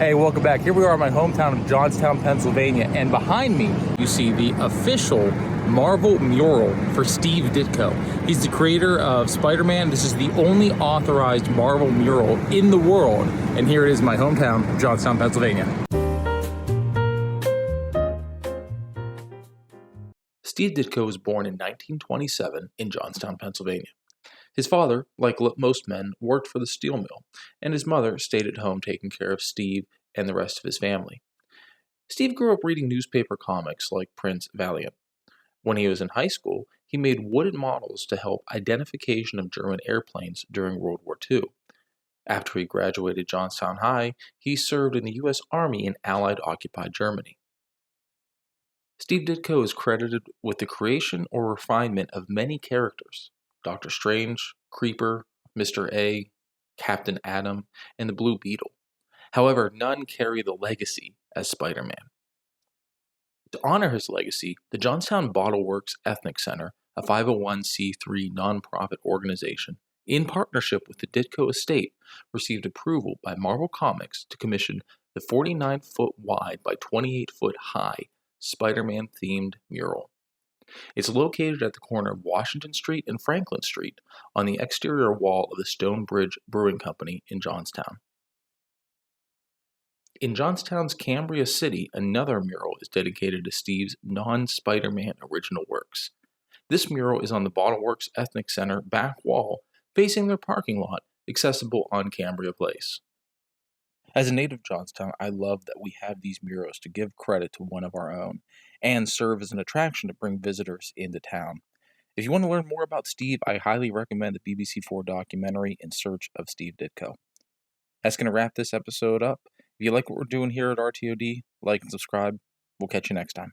Hey, welcome back. Here we are in my hometown of Johnstown, Pennsylvania, and behind me you see the official Marvel mural for Steve Ditko. He's the creator of Spider-Man. This is the only authorized Marvel mural in the world, and here it is in my hometown of Johnstown, Pennsylvania. Steve Ditko was born in 1927 in Johnstown, Pennsylvania. His father, like most men, worked for the steel mill, and his mother stayed at home taking care of Steve and the rest of his family. Steve grew up reading newspaper comics like Prince Valiant. When he was in high school, he made wooden models to help identification of German airplanes during World War II. After he graduated Johnstown High, he served in the U.S. Army in Allied-occupied Germany. Steve Ditko is credited with the creation or refinement of many characters: Dr. Strange, Creeper, Mr. A, Captain Atom, and the Blue Beetle. However, none carry the legacy as Spider-Man. To honor his legacy, the Johnstown Bottle Works Ethnic Center, a 501c3 nonprofit organization, in partnership with the Ditko estate, received approval by Marvel Comics to commission the 49-foot wide by 28-foot high Spider-Man-themed mural. It's located at the corner of Washington Street and Franklin Street on the exterior wall of the Stonebridge Brewing Company in Johnstown. In Johnstown's Cambria City, another mural is dedicated to Steve's non-Spider-Man original works. This mural is on the Bottle Works Ethnic Center back wall, facing their parking lot, accessible on Cambria Place. As a native of Johnstown, I love that we have these murals to give credit to one of our own and serve as an attraction to bring visitors into town. If you want to learn more about Steve, I highly recommend the BBC4 documentary In Search of Steve Ditko. That's going to wrap this episode up. If you like what we're doing here at RTOD, like and subscribe. We'll catch you next time.